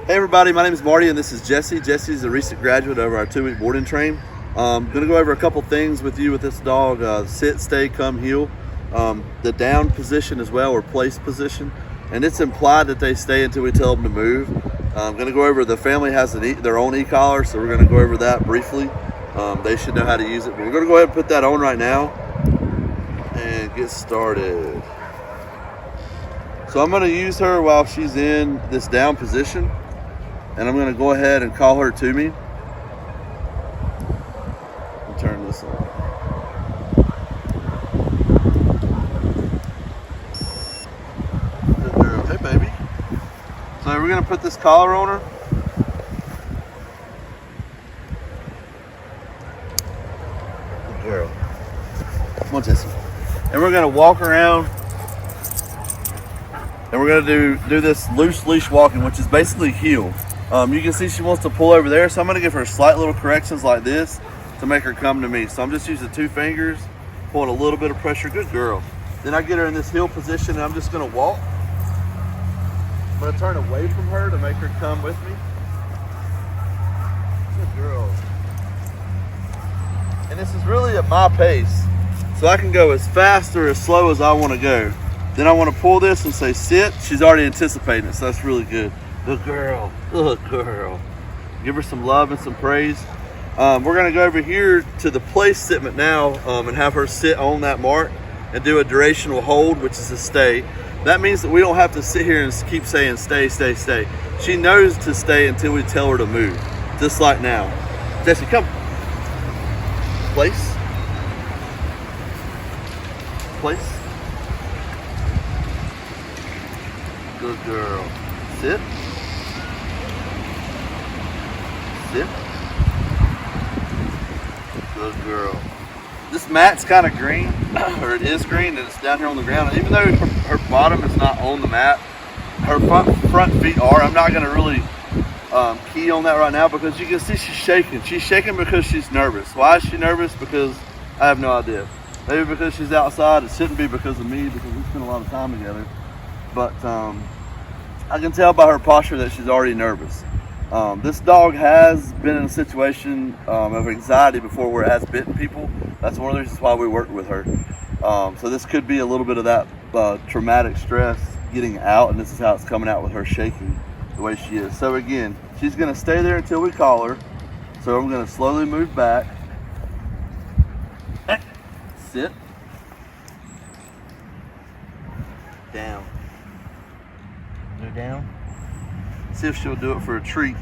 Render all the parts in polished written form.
Hey everybody, my name is Marty and this is Jessie. Jessie is a recent graduate of our 2-week boarding train. Going to go over a couple things with you with this dog. Sit, stay, come, heel. The down position as well, or place position. And it's implied that they stay until we tell them to move. I'm going to go over, the family has their own e-collar, so we're going to go over that briefly. They should know how to use it, but we're going to go ahead and put that on right now and get started. So I'm going to use her while she's in this down position. And I'm going to go ahead and call her to me. And turn this on. Good girl. Hey, baby. So we're going to put this collar on her. Good girl. Come on, Jessie. And we're going to walk around. And we're going to do this loose leash walking, which is basically heel. You can see she wants to pull over there, so I'm going to give her slight little corrections like this to make her come to me. So I'm just using 2 fingers, pulling a little bit of pressure. Good girl. Then I get her in this heel position, and I'm just going to walk. I'm going to turn away from her to make her come with me. Good girl. And this is really at my pace, so I can go as fast or as slow as I want to go. Then I want to pull this and say sit. She's already anticipating it, so that's really good. Good girl, good girl. Give her some love and some praise. We're gonna go over here to the place sitment now and have her sit on that mark and do a durational hold, which is a stay. That means that we don't have to sit here and keep saying stay, stay, stay. She knows to stay until we tell her to move, just like now. Jessie, come. Place. Place. Good girl. Sit. Sit. Good girl. This mat's kind of green, or it is green, and it's down here on the ground. And even though her bottom is not on the mat, her front feet are. I'm not going to really key on that right now because you can see she's shaking. She's shaking because she's nervous. Why is she nervous? Because I have no idea. Maybe because she's outside. It shouldn't be because of me, because we spend a lot of time together. But I can tell by her posture that she's already nervous. This dog has been in a situation of anxiety before where it has bitten people. That's one of the reasons why we worked with her. So this could be a little bit of that traumatic stress getting out, and this is how it's coming out with her shaking the way she is. So again, she's going to stay there until we call her. So I'm going to slowly move back. Sit. Down. Go down. See if she'll do it for a treat.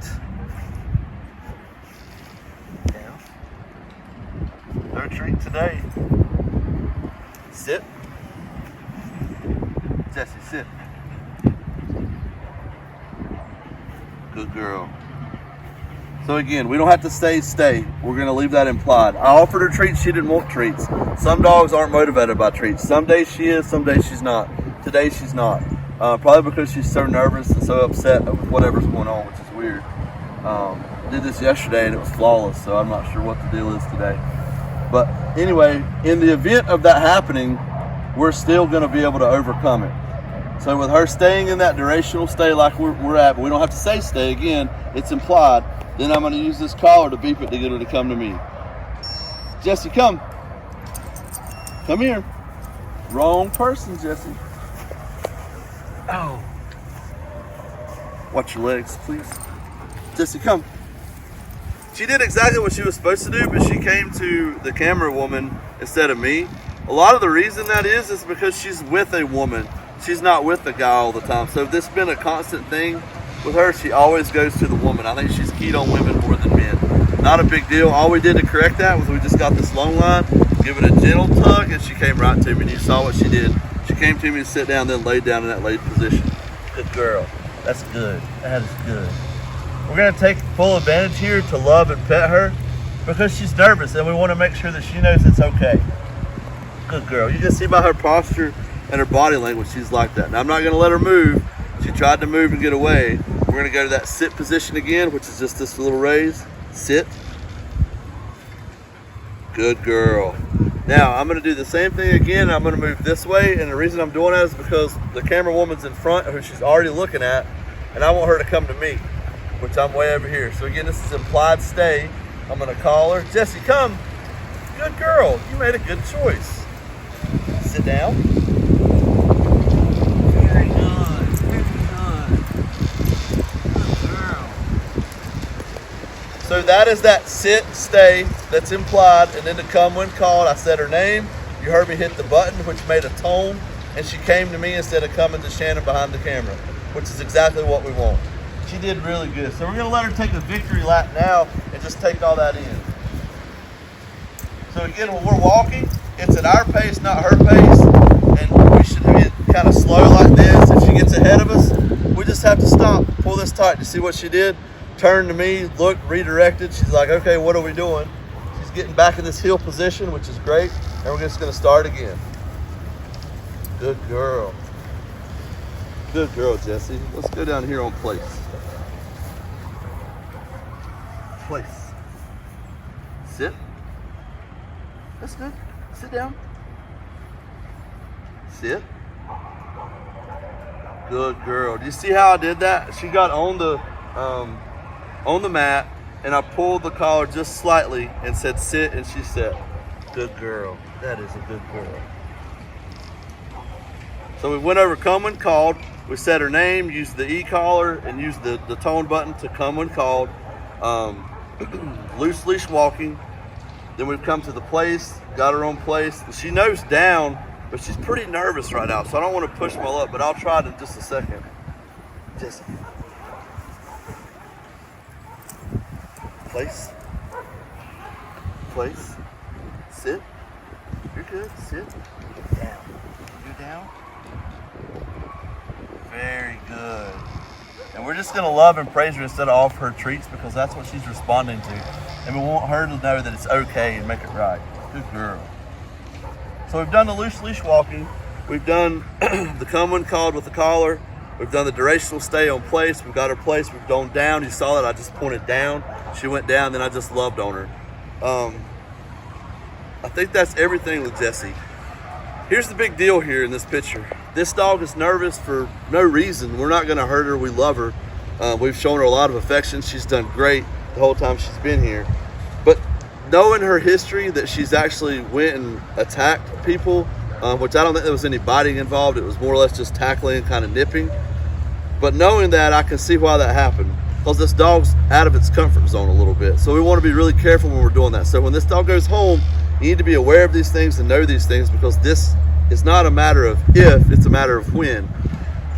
Down. No treat today. Sit. Jessie, sit. Good girl. So again, we don't have to stay. We're going to leave that implied. I offered her treats. She didn't want treats. Some dogs aren't motivated by treats. Some days she is, some days she's not. Today she's not. Probably because she's so nervous and so upset with whatever's going on, which is weird. Did this yesterday and it was flawless, so I'm not sure what the deal is today. But anyway, in the event of that happening, we're still going to be able to overcome it. So with her staying in that durational stay like we're at, but we don't have to say stay again, it's implied. Then I'm going to use this collar to beep it to get her to come to me. Jessie, come. Come here. Wrong person, Jessie. Oh. Watch your legs, please. Jessie, come. She did exactly what she was supposed to do, but she came to the camera woman instead of me. A lot of the reason that is because she's with a woman. She's not with the guy all the time. So if this has been a constant thing with her, she always goes to the woman. I think she's keyed on women more than men. Not a big deal. All we did to correct that was we just got this long line, give it a gentle tug, and she came right to me, and you saw what she did. She came to me and sit down, then laid down in that laid position. Good girl. That's good. That is good. We're going to take full advantage here to love and pet her because she's nervous, and we want to make sure that she knows it's okay. Good girl. You can see by her posture and her body language, she's like that. Now, I'm not going to let her move. She tried to move and get away. We're going to go to that sit position again, which is just this little raise. Sit. Good girl. Now, I'm going to do the same thing again. I'm going to move this way, and the reason I'm doing that is because the camera woman's in front, who she's already looking at, and I want her to come to me. which I'm way over here. So again, this is implied stay. I'm gonna call her. Jessie, come. Good girl, you made a good choice. Sit down. Very good, very good. Good girl. So that is that sit, stay, that's implied, and then to come when called, I said her name. You heard me hit the button, which made a tone, and she came to me instead of coming to Shannon behind the camera, which is exactly what we want. She did really good. So we're gonna let her take a victory lap now and just take all that in. So again, when we're walking, it's at our pace, not her pace, and we should be kind of slow like this. If she gets ahead of us, we just have to stop, pull this tight. You see what she did? Turn to me, look, redirected. She's like, okay, what are we doing? She's getting back in this heel position, which is great, and we're just gonna start again. Good girl. Good girl, Jessie. Let's go down here on place. Place. Sit. That's good. Sit down. Sit. Good girl. Do you see how I did that? She got on the mat, and I pulled the collar just slightly and said sit, and she sat. Good girl. That is a good girl. So we went over come when called. We said her name, used the e-collar, and used the tone button to come when called. Loose leash walking. Then we've come to the place, got her own place. She knows down, but she's pretty nervous right now, so I don't want to push them all up, but I'll try it in just a second. Just place. Place. Sit. You're good. Sit. Down. You're down. Very good. And we're just going to love and praise her instead of offer her treats, because that's what she's responding to. And we want her to know that it's okay and make it right. Good girl. So we've done the loose leash walking. We've done the come when called with the collar. We've done the durational stay on place. We've got her place. We've gone down. You saw that I just pointed down. She went down, then I just loved on her. I think that's everything with Jessie. Here's the big deal here in this picture. This dog is nervous for no reason. We're not gonna hurt her, we love her. We've shown her a lot of affection. She's done great the whole time she's been here. But knowing her history, that she's actually went and attacked people, which I don't think there was any biting involved. It was more or less just tackling and kind of nipping. But knowing that, I can see why that happened, because this dog's out of its comfort zone a little bit. So we wanna be really careful when we're doing that. So when this dog goes home, you need to be aware of these things and know these things, because this is not a matter of if, it's a matter of when.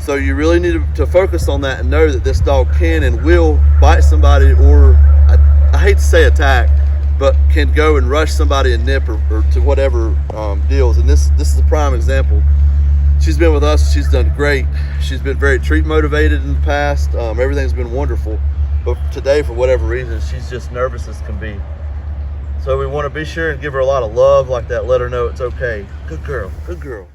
So you really need to focus on that and know that this dog can and will bite somebody, or I hate to say attack, but can go and rush somebody and nip or to whatever deals. And this is a prime example. She's been with us, she's done great. She's been very treat motivated in the past. Everything's been wonderful. But today, for whatever reason, she's just nervous as can be. So we want to be sure and give her a lot of love like that. Let her know it's okay. Good girl, good girl.